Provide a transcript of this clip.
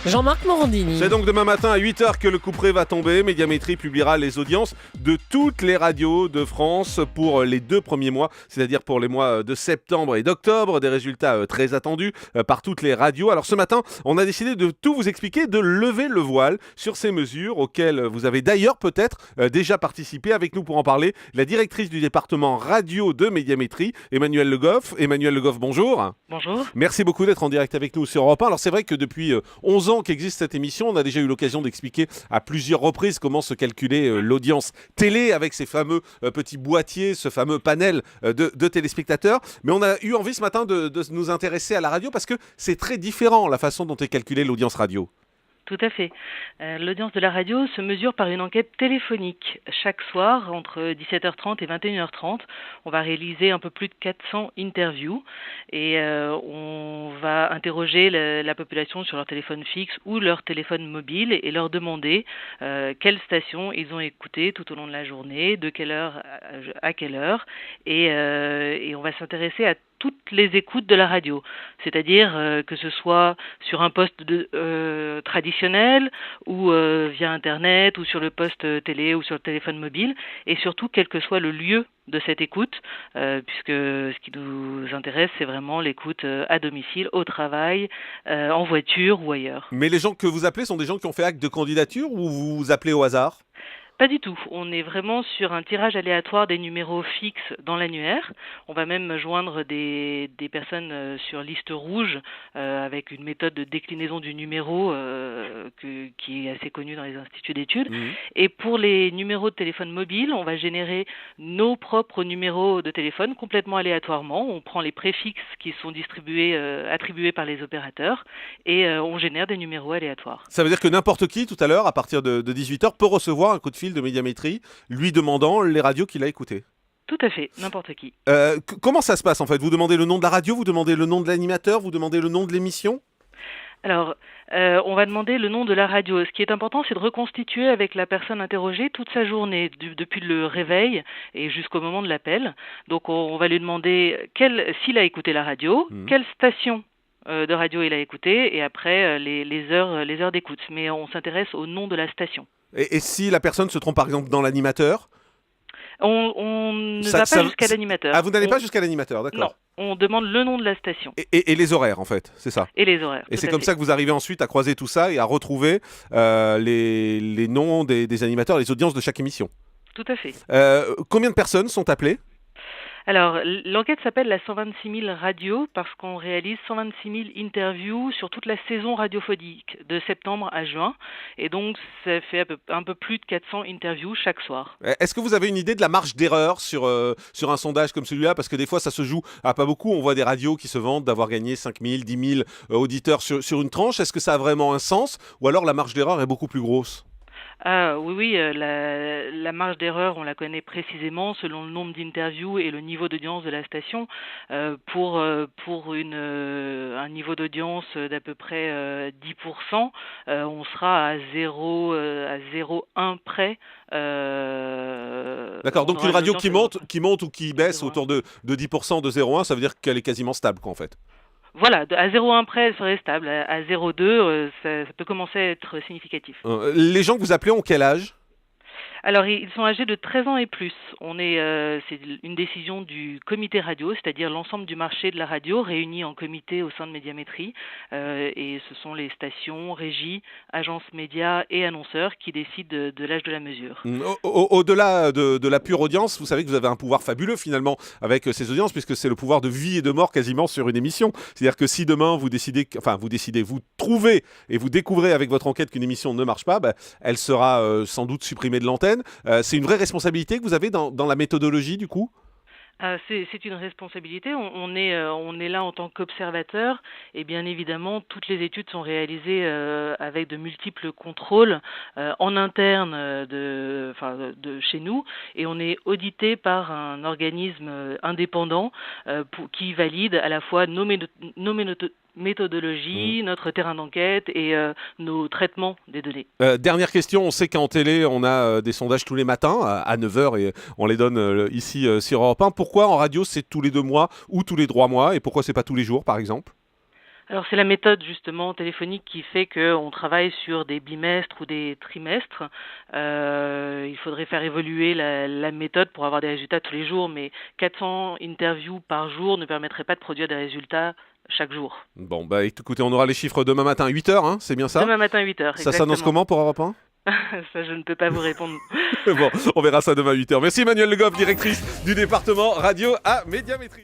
Jean-Marc Morandini. C'est donc demain matin à 8h que le couperet va tomber. Médiamétrie publiera les audiences de toutes les radios de France pour les 2 premiers mois, c'est-à-dire pour les mois de septembre et d'octobre. Des résultats très attendus par toutes les radios. Alors ce matin, on a décidé de tout vous expliquer, de lever le voile sur ces mesures auxquelles vous avez d'ailleurs peut-être déjà participé. Avec nous pour en parler, la directrice du département radio de Médiamétrie, Emmanuelle Le Goff. Emmanuelle Le Goff, bonjour. Bonjour. Merci beaucoup d'être en direct avec nous sur Europe 1. Alors c'est vrai que depuis 11 ans qu'existe cette émission, on a déjà eu l'occasion d'expliquer à plusieurs reprises comment se calculait l'audience télé avec ces fameux petits boîtiers, ce fameux panel de téléspectateurs. Mais on a eu envie ce matin de nous intéresser à la radio parce que c'est très différent la façon dont est calculée l'audience radio. Tout à fait. L'audience de la radio se mesure par une enquête téléphonique. Chaque soir, entre 17h30 et 21h30, on va réaliser un peu plus de 400 interviews et on va interroger la population sur leur téléphone fixe ou leur téléphone mobile et leur demander quelle station ils ont écouté tout au long de la journée, de quelle heure à quelle heure, et on va s'intéresser à toutes les écoutes de la radio, c'est-à-dire que ce soit sur un poste traditionnel ou via Internet ou sur le poste télé ou sur le téléphone mobile, et surtout quel que soit le lieu de cette écoute, puisque ce qui nous intéresse, c'est vraiment l'écoute à domicile, au travail, en voiture ou ailleurs. Mais les gens que vous appelez sont des gens qui ont fait acte de candidature ou vous appelez au hasard ? Pas du tout. On est vraiment sur un tirage aléatoire des numéros fixes dans l'annuaire. On va même joindre des personnes sur liste rouge avec une méthode de déclinaison du numéro qui est assez connue dans les instituts d'études. Mmh. Et pour les numéros de téléphone mobile, on va générer nos propres numéros de téléphone complètement aléatoirement. On prend les préfixes qui sont attribués par les opérateurs et on génère des numéros aléatoires. Ça veut dire que n'importe qui, tout à l'heure, à partir de 18h, peut recevoir un coup de fil de Médiamétrie, lui demandant les radios qu'il a écoutées. Tout à fait, n'importe qui. Comment ça se passe en fait ? Vous demandez le nom de la radio, vous demandez le nom de l'animateur, vous demandez le nom de l'émission ? Alors, on va demander le nom de la radio. Ce qui est important, c'est de reconstituer avec la personne interrogée toute sa journée, depuis le réveil et jusqu'au moment de l'appel. Donc, on va lui demander s'il a écouté la radio, quelle station de radio il a écouté, et après les heures d'écoute. Mais on s'intéresse au nom de la station. Et si la personne se trompe par exemple dans l'animateur ? On ne va pas jusqu'à l'animateur. Ah, vous n'allez pas jusqu'à l'animateur, d'accord. Non, on demande le nom de la station. Et les horaires, en fait, c'est ça. Et les horaires. Et c'est comme ça que vous arrivez ensuite à croiser tout ça et à retrouver les noms des animateurs, les audiences de chaque émission. Tout à fait. Combien de personnes sont appelées ? Alors, l'enquête s'appelle la 126 000 radios parce qu'on réalise 126 000 interviews sur toute la saison radiophonique de septembre à juin. Et donc, ça fait un peu plus de 400 interviews chaque soir. Est-ce que vous avez une idée de la marge d'erreur sur un sondage comme celui-là ? Parce que des fois, ça se joue à pas beaucoup. On voit des radios qui se vantent d'avoir gagné 5 000, 10 000 auditeurs sur une tranche. Est-ce que ça a vraiment un sens ? Ou alors la marge d'erreur est beaucoup plus grosse ? Ah oui, la marge d'erreur, on la connaît précisément selon le nombre d'interviews et le niveau d'audience de la station. Pour un niveau d'audience d'à peu près 10%, on sera à 0,1 près. D'accord, donc une radio qui monte ou qui baisse autour de 10%, de 0,1, ça veut dire qu'elle est quasiment stable, quoi, en fait. Voilà, à 0,1 près, elle serait stable. À 0,2, ça peut commencer à être significatif. Les gens que vous appelez ont quel âge ? Alors, ils sont âgés de 13 ans et plus. C'est une décision du comité radio, c'est-à-dire l'ensemble du marché de la radio réuni en comité au sein de Médiamétrie. Et ce sont les stations, régies, agences médias et annonceurs qui décident de l'âge de la mesure. Au-delà de la pure audience, vous savez que vous avez un pouvoir fabuleux finalement avec ces audiences, puisque c'est le pouvoir de vie et de mort quasiment sur une émission. C'est-à-dire que si demain vous trouvez et vous découvrez avec votre enquête qu'une émission ne marche pas, elle sera sans doute supprimée de l'antenne. C'est une vraie responsabilité que vous avez dans la méthodologie du coup ? C'est une responsabilité. On est là en tant qu'observateur et bien évidemment toutes les études sont réalisées avec de multiples contrôles en interne de chez nous et on est audité par un organisme indépendant qui valide à la fois nos méthodologie, notre terrain d'enquête et nos traitements des données. Dernière question, on sait qu'en télé, on a des sondages tous les matins à 9h et on les donne ici sur Europe 1. Pourquoi en radio, c'est tous les 2 mois ou tous les 3 mois et pourquoi c'est pas tous les jours, par exemple ? Alors c'est la méthode justement téléphonique qui fait qu'on travaille sur des bimestres ou des trimestres. Il faudrait faire évoluer la méthode pour avoir des résultats tous les jours, mais 400 interviews par jour ne permettrait pas de produire des résultats chaque jour. Bon, bah écoutez, on aura les chiffres demain matin à 8h, hein, c'est bien ça? Demain matin 8h, Ça s'annonce comment pour Europe 1? Ça, je ne peux pas vous répondre. Bon, on verra ça demain à 8h. Merci Emmanuelle Le Goff, directrice du département radio à Médiamétrie.